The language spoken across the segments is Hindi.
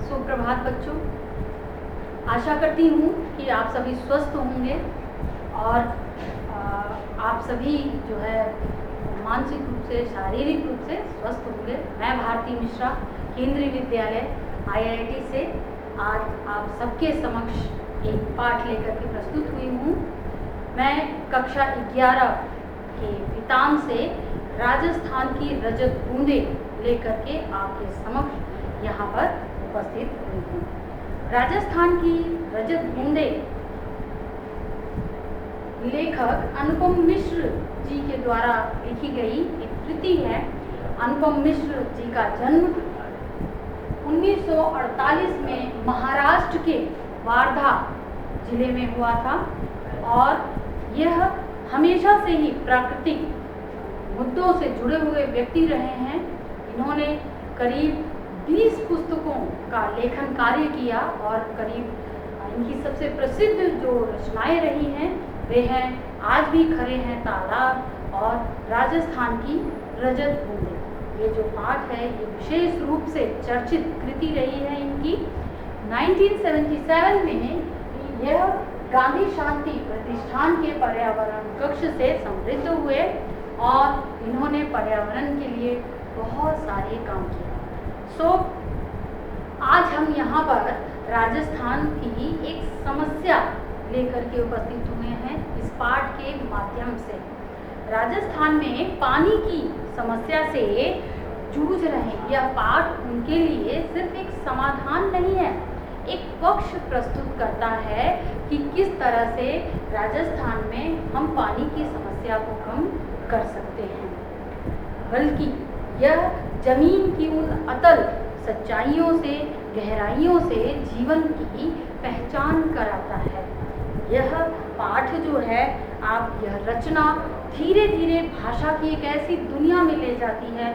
सुप्रभात बच्चों। आशा करती हूँ कि आप सभी स्वस्थ होंगे और आप सभी जो है मानसिक रूप से, शारीरिक रूप से स्वस्थ होंगे। मैं भारती मिश्रा, केंद्रीय विद्यालय IIT से आज आप सबके समक्ष एक पाठ लेकर के प्रस्तुत हुई हूँ। मैं कक्षा 11 के वितान से राजस्थान की रजत बूंदें लेकर के आपके समक्ष यहाँ पर उपस्थित हुई हूँ। राजस्थान की रजत बूंदें लेखक अनुपम मिश्र जी के द्वारा लिखी गई एक कृति है। अनुपम मिश्र जी का जन्म 1948 में महाराष्ट्र के वार्धा जिले में हुआ था और यह हमेशा से ही प्राकृतिक मुद्दों से जुड़े हुए व्यक्ति रहे हैं। इन्होंने करीब 20 पुस्तकों का लेखन कार्य किया और करीब इनकी सबसे प्रसिद्ध जो रचनाएं रही हैं वे हैं आज भी खड़े हैं तालाब और राजस्थान की रजत बूंदें। ये जो पाठ है ये विशेष रूप से चर्चित कृति रही है इनकी। 1977 में यह गांधी शांति प्रतिष्ठान के पर्यावरण कक्ष से समृद्ध हुए और इन्होंने पर्यावरण के लिए बहुत सारे काम किए। आज हम यहाँ पर राजस्थान की एक समस्या लेकर के उपस्थित हुए हैं इस पाठ के माध्यम से। राजस्थान में पानी की समस्या से जूझ रहे हैं। यह पाठ उनके लिए सिर्फ एक समाधान नहीं है, एक पक्ष प्रस्तुत करता है कि किस तरह से राजस्थान में हम पानी की समस्या को कम कर सकते हैं। बल्कि यह जमीन की उन अतल सच्चाइयों से, गहराइयों से जीवन की पहचान कराता है। यह पाठ जो है यह रचना धीरे धीरे भाषा की एक ऐसी दुनिया में ले जाती है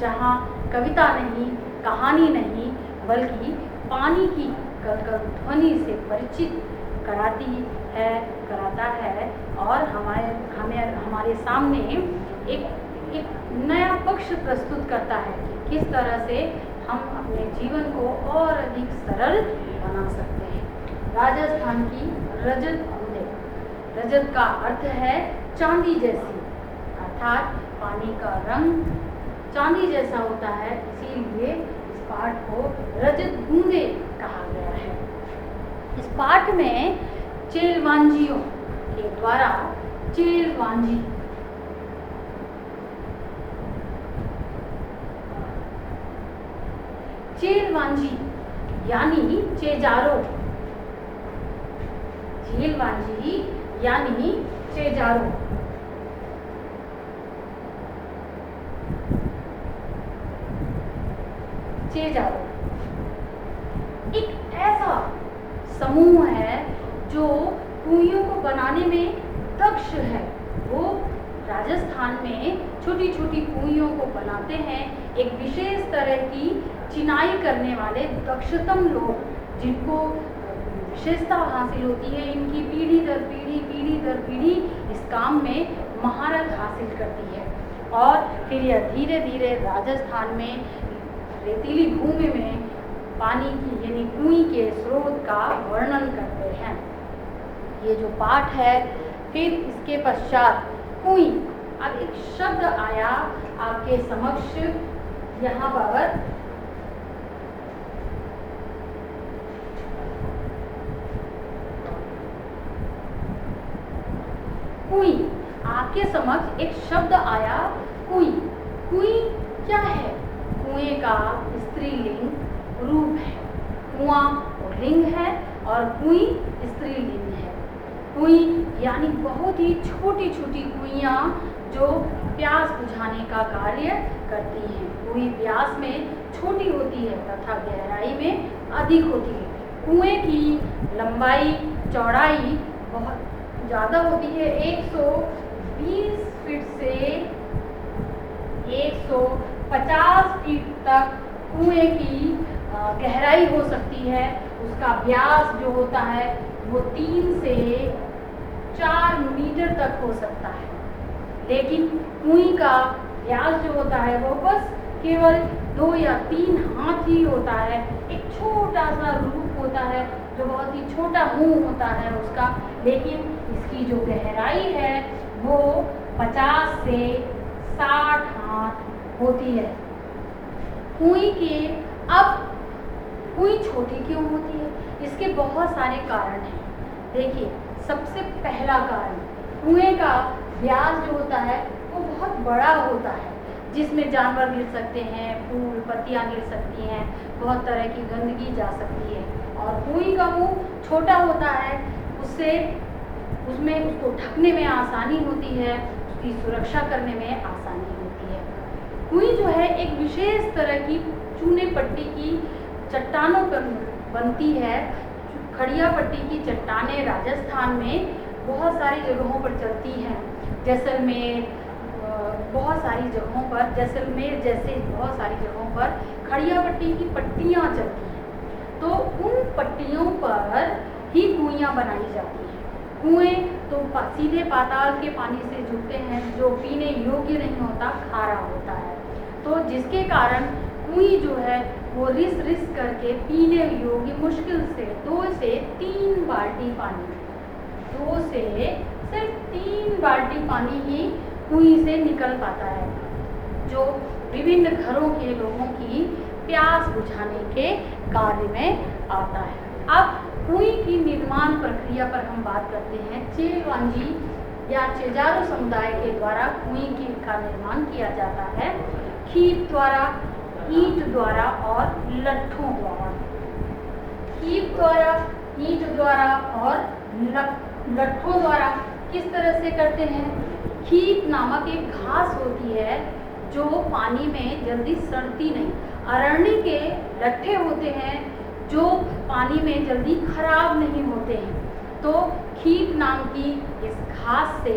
जहाँ कविता नहीं, कहानी नहीं, बल्कि पानी की कलकल ध्वनि से परिचित कराता है और हमारे सामने एक नया पक्ष प्रस्तुत करता है कि किस तरह से हम अपने जीवन को और अधिक सरल बना सकते हैं। राजस्थान की रजत बूंदें। रजत का अर्थ है चांदी जैसी, अर्थात पानी का रंग चांदी जैसा होता है, इसीलिए इस पाठ को रजत बूंदें कहा गया है। इस पाठ में चेलवांजियों के द्वारा चेलवांजी यानी चेजारो, चेलवांजी यानी चेजारो एक ऐसा समूह है जो कुइयों को बनाने में दक्ष है। वो राजस्थान में छोटी छोटी कुइयों को बनाते हैं। एक विशेष तरह की चिनाई करने वाले दक्षतम लोग, जिनको विशेषता हासिल होती है, इनकी पीढ़ी दर पीढ़ी इस काम में महारत हासिल करती है और फिर यह धीरे धीरे राजस्थान में रेतीली भूमि में पानी की यानी कुएं के स्रोत का वर्णन करते हैं। ये जो पाठ है, फिर इसके पश्चात कुएं। अब एक शब्द आया आपके समक्ष यहाँ पर, कुएं। आपके समक्ष एक शब्द आया कुएं। कुएं क्या है? कुएं का स्त्रीलिंग रूप है। कुआं लिंग है और कुएं स्त्रीलिंग है। कुएं यानी बहुत ही छोटी छोटी कुइयाँ जो प्यास बुझाने का कार्य करती हैं। कुएं व्यास में छोटी होती है तथा गहराई में अधिक होती है। कुएं की लंबाई चौड़ाई बहुत ज़्यादा होती है। 120 फीट से 150 फीट तक कुएं की गहराई हो सकती है। उसका व्यास जो होता है वो 3 से 4 मीटर तक हो सकता है। लेकिन कुएं का व्यास जो होता है वो बस केवल 2 या 3 हाथ ही होता है। एक छोटा सा रूप होता है जो बहुत ही छोटा मुंह होता है उसका, लेकिन इसकी जो गहराई है वो 50 से 60 हाथ होती है। कुई छोटी क्यों होती है? इसके बहुत सारे कारण हैं। देखिए, सबसे पहला कारण, कुएं का व्यास जो होता है वो बहुत बड़ा होता है, जिसमें जानवर गिर सकते हैं, फूल पत्तियां गिर सकती हैं, बहुत तरह की गंदगी जा सकती है। और कुएं का मुंह छोटा होता है, उसमें उसको ढकने में आसानी होती है, उसकी सुरक्षा करने में आसानी होती है। कुएं जो है एक विशेष तरह की चूने पट्टी की चट्टानों पर बनती है। खड़िया पट्टी की चट्टानें राजस्थान में बहुत सारी जगहों पर चलती हैं। जैसलमेर बहुत सारी जगहों पर, जैसलमेर जैसे बहुत सारी जगहों पर खड़िया पट्टी की पट्टियाँ चलती हैं। तो उन पट्टियों पर ही कुइयाँ बनाई जाती हैं। कुएं तो सीधे पाताल के पानी से जुड़ते हैं, जो पीने योग्य नहीं होता, खारा होता है। तो जिसके कारण कुएं जो है वो रिस करके पीने योग्य मुश्किल से 2 से 3 बाल्टी पानी, 2 से सिर्फ 3 बाल्टी पानी ही कुएं से निकल पाता है, जो विभिन्न घरों के लोगों की प्यास बुझाने के कार्य में आता है। अब कुएं की निर्माण प्रक्रिया पर हम बात करते हैं। चेलवांजी या चेजारो समुदाय के द्वारा कुएं का निर्माण किया जाता है, खीप द्वारा, ईंट द्वारा और लट्ठों द्वारा। खीप द्वारा, ईंट द्वारा और लट्ठों द्वारा किस तरह से करते हैं? खीप नामक एक घास होती है जो पानी में जल्दी सड़ती नहीं। अरण्य के लट्ठे होते हैं जो पानी में जल्दी खराब नहीं होते हैं। तो खीप नाम की इस घास से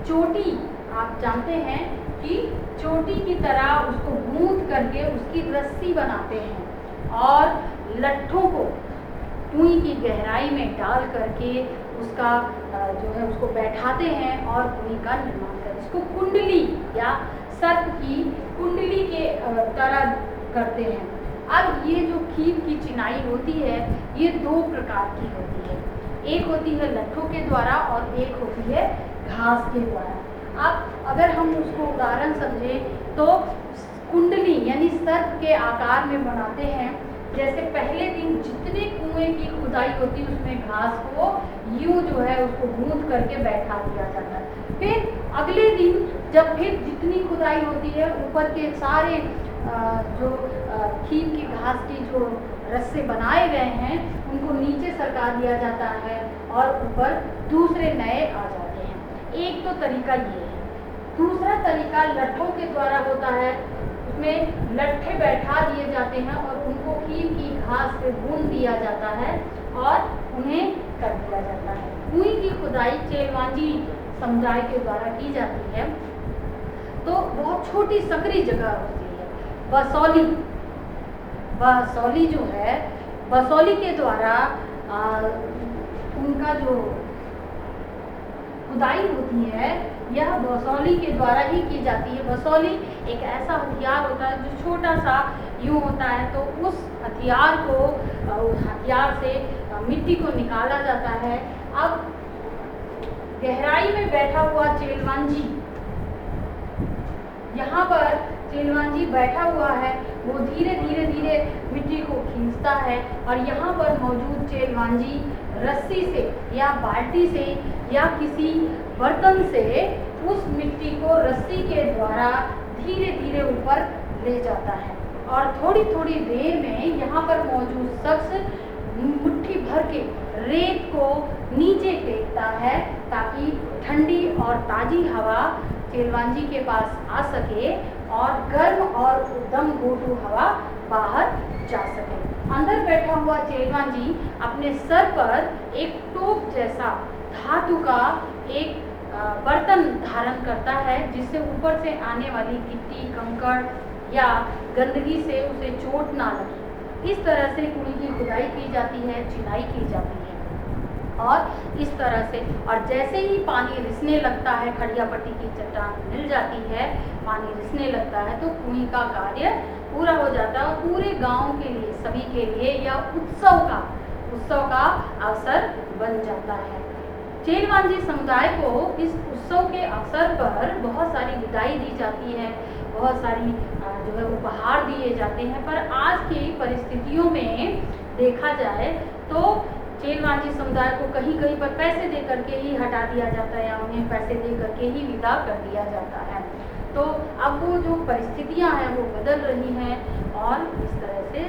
चोटी, आप जानते हैं कि चोटी की तरह उसको गूंथ करके उसकी रस्सी बनाते हैं और लट्ठों को कुएं की गहराई में डाल करके उसका जो है उसको बैठाते हैं और कुएं का निर्माण करते हैं। इसको कुंडली या सर्प की कुंडली के तरह करते हैं। अब ये जो खीप की चिनाई होती है ये 2 प्रकार की होती है। एक होती है लट्ठों के द्वारा और एक होती है घास के द्वारा। अब अगर हम उसको उदाहरण समझें तो कुंडली यानी सर्प के आकार में बनाते हैं। जैसे पहले दिन जितने कुएं की खुदाई होती है उसमें घास को यूं जो है उसको गूंथ करके बैठा दिया जाता है। फिर अगले दिन जब फिर जितनी खुदाई होती है ऊपर के सारे जो खीप की घास की जो रस्से बनाए गए हैं उनको नीचे सरका दिया जाता है और ऊपर दूसरे नए आ जाते हैं। एक तो तरीका ये है। दूसरा तरीका लट्ठों के द्वारा होता है। उसमें लट्ठे बैठा दिए जाते हैं और उनको खीप की घास से गूंथ दिया जाता है और उन्हें कर दिया जाता है। कुएं की खुदाई चेलवांजी समुदाय के द्वारा की जाती है। तो बहुत छोटी सकरी जगह होती है। बसौली जो है, बसौली के द्वारा उनका जो खुदाई होती है यह बसौली के द्वारा ही की जाती है। बसौली एक ऐसा हथियार होता है जो छोटा सा यूं होता है, तो उस हथियार से मिट्टी को निकाला जाता है। अब गहराई में बैठा हुआ चेलवांजी, यहाँ पर चेलवांजी बैठा हुआ है, वो धीरे धीरे मिट्टी को खींचता है और यहाँ पर मौजूद चेलवांजी रस्सी से या बाल्टी से या किसी बर्तन से उस मिट्टी को रस्सी के द्वारा धीरे धीरे ऊपर ले जाता है और थोड़ी थोड़ी देर में यहाँ पर मौजूद शख्स मुट्ठी भर के रेत को नीचे फेंकता है ताकि ठंडी और ताज़ी हवा चेलवांजी के पास आ सके और गर्म और दम घोटू हवा बाहर जा सके। अंदर बैठा हुआ चेलवांजी अपने सर पर एक टोप जैसा धातु का एक बर्तन धारण करता है, जिससे ऊपर से आने वाली गिट्टी, कंकड़ या गंदगी से उसे चोट ना लगे। इस तरह से कुएं की खुदाई की जाती है, चिनाई की जाती है और इस तरह से, और जैसे ही पानी रिसने लगता है, खड़िया पट्टी की चट्टान मिल जाती है, पानी रिसने लगता है तो कुएं का कार्य पूरा हो जाता है और पूरे गांव के लिए, सभी के लिए यह उत्सव का अवसर बन जाता है। चेलवांजी समुदाय को इस उत्सव के अवसर पर बहुत सारी विदाई दी जाती है, बहुत सारी जो है उपहार दिए जाते हैं। पर आज की परिस्थितियों में देखा जाए तो चेलवांजी समुदाय को कहीं कहीं पर पैसे दे करके ही हटा दिया जाता है या उन्हें पैसे दे करके ही विदा कर दिया जाता है। तो अब वो जो परिस्थितियां हैं वो बदल रही हैं और इस तरह से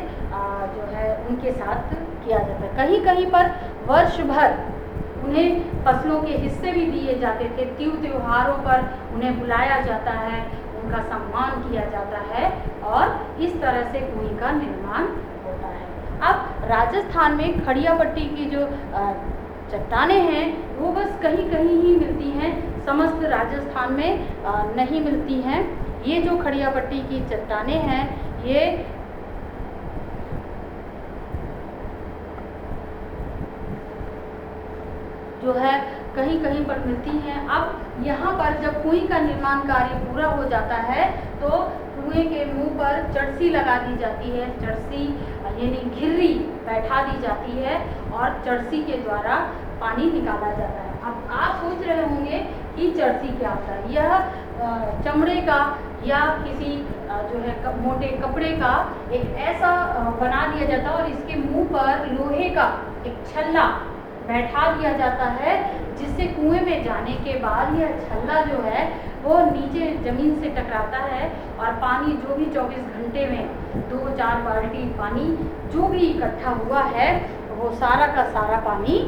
जो है उनके साथ किया जाता है। कहीं कहीं पर वर्ष भर उन्हें फसलों के हिस्से भी दिए जाते थे। त्योहारों पर उन्हें बुलाया जाता है, उनका सम्मान किया जाता है और इस तरह से कुएं का निर्माण होता है। अब राजस्थान में खड़िया पट्टी की जो चट्टानें हैं वो बस कहीं कहीं ही मिलती हैं, समस्त राजस्थान में नहीं मिलती हैं। ये जो खड़िया पट्टी की चट्टानें हैं ये जो है कहीं कहीं पर मिलती हैं। अब यहाँ पर जब कुएं का निर्माण कार्य पूरा हो जाता है तो कुएं के मुंह पर चरसी लगा दी जाती है, चरसी यानी घिर्री बैठा दी जाती है और चरसी के द्वारा पानी निकाला जाता है। अब आप सोच रहे होंगे कि चरसी क्या होता है। यह चमड़े का या किसी जो है मोटे कपड़े का एक ऐसा बना दिया जाता है और इसके मुंह पर लोहे का एक छल्ला बैठा दिया जाता है, जिससे कुएं में जाने के बाद यह छल्ला जो है वो नीचे ज़मीन से टकराता है और पानी जो भी 24 घंटे में 2-4 बाल्टी पानी जो भी इकट्ठा हुआ है वो सारा का सारा पानी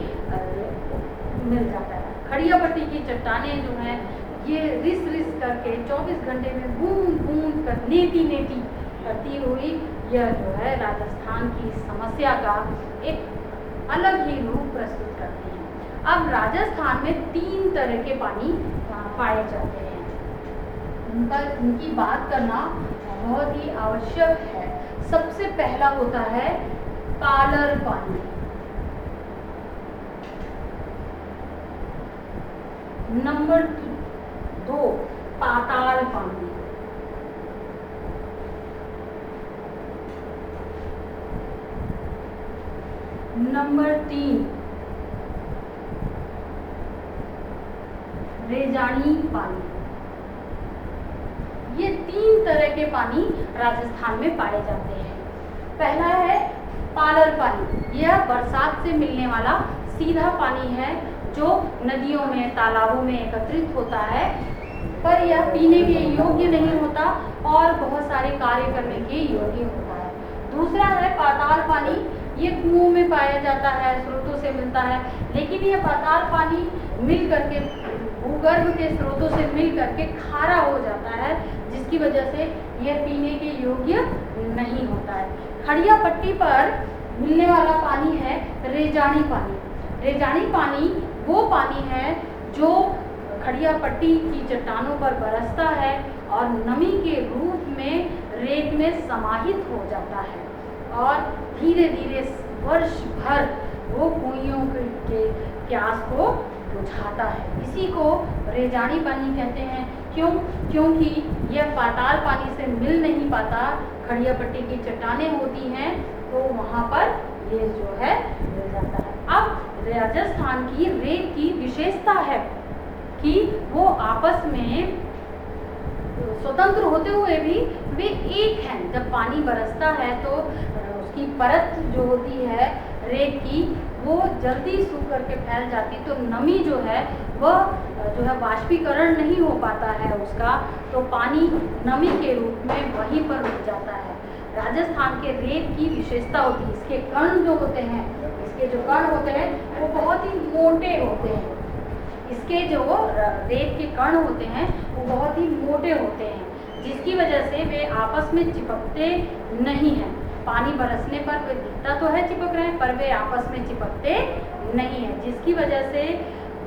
मिल जाता है। खड़िया पट्टी की चट्टानें जो हैं ये रिस करके 24 घंटे में बूंद बूंद कर नेती करती हुई यह जो है राजस्थान की समस्या का एक अलग ही रूप प्रस्तुत करती हैं। अब राजस्थान में 3 तरह के पानी पाए जाते हैं, उनकी बात करना बहुत ही आवश्यक है। सबसे पहला होता है पालर पानी, नंबर 2 पाताल पानी, नंबर 3 रेजानी पानी। ये 3 तरह के पानी राजस्थान में पाए जाते हैं। पहला है पालर पानी। यह बरसात से मिलने वाला सीधा पानी है जो नदियों में, तालाबों में एकत्रित होता है, पर यह पीने के योग्य नहीं होता और बहुत सारे कार्य करने के योग्य होता है। दूसरा है पाताल पानी। ये कुओं में पाया जाता है, स्रोतों से मिलता है, लेकिन यह पाताल पानी मिल करके भूगर्भ के स्रोतों से मिल करके खारा हो जाता है, जिसकी वजह से यह पीने के योग्य नहीं होता है। खड़िया पट्टी पर मिलने वाला पानी है रेजानी पानी। रेजानी पानी वो पानी है जो खड़िया पट्टी की चट्टानों पर बरसता है और नमी के रूप में रेत में समाहित हो जाता है और धीरे धीरे वर्ष भर वो कुइयों के प्यास को बुझाता है। इसी को रेजानी पानी कहते हैं। क्योंकि यह पाताल पानी से मिल नहीं पाता, खड़िया पट्टी की चट्टानें होती हैं तो वहाँ पर ये जो है मिल जाता है। अब राजस्थान की रेत की विशेषता है कि वो आपस में स्वतंत्र होते हुए भी वे एक हैं। जब पानी बरसता है तो उसकी परत जो होती है रेत की वो जल्दी सूख करके फैल जाती, तो नमी जो है वह जो है वाष्पीकरण नहीं हो पाता है उसका, तो पानी नमी के रूप में वहीं पर रुक जाता है। राजस्थान के रेत की विशेषता होती है, इसके कण जो होते हैं, इसके जो कण होते हैं वो बहुत ही मोटे होते हैं। इसके जो रेत के कण होते हैं वो बहुत ही मोटे होते हैं, जिसकी वजह से वे आपस में चिपकते नहीं हैं। पानी बरसने पर वे दिखता तो है चिपक रहे हैं, पर वे आपस में चिपकते नहीं हैं, जिसकी वजह से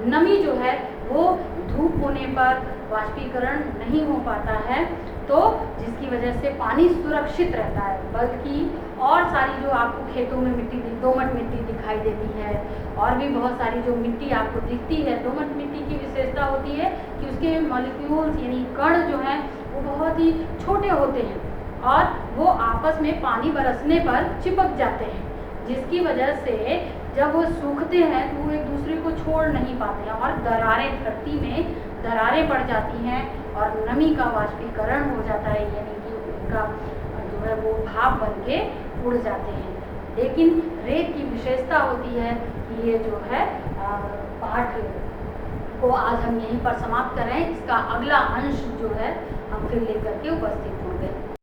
नमी जो है वो धूप होने पर वाष्पीकरण नहीं हो पाता है, तो जिसकी वजह से पानी सुरक्षित रहता है। बल्कि और सारी जो आपको खेतों में मिट्टी, दोमट मिट्टी दिखाई देती है और भी बहुत सारी जो मिट्टी आपको दिखती है, दोमट मिट्टी की विशेषता होती है कि उसके मॉलिक्यूल्स यानी कण जो हैं वो बहुत ही छोटे होते हैं और वो आपस में पानी बरसने पर चिपक जाते हैं, जिसकी वजह से जब वो सूखते हैं तो वो एक दूसरे को छोड़ नहीं पाते हैं और दरारें, धरती में दरारें पड़ जाती हैं और नमी का वाष्पीकरण हो जाता है, यानी कि उनका जो है वो भाप बन के उड़ जाते हैं। लेकिन रेत की विशेषता होती है कि ये जो है पाठ को आज हम यहीं पर समाप्त कर रहे हैं। इसका अगला अंश जो है हम फिर लेकर के उपस्थित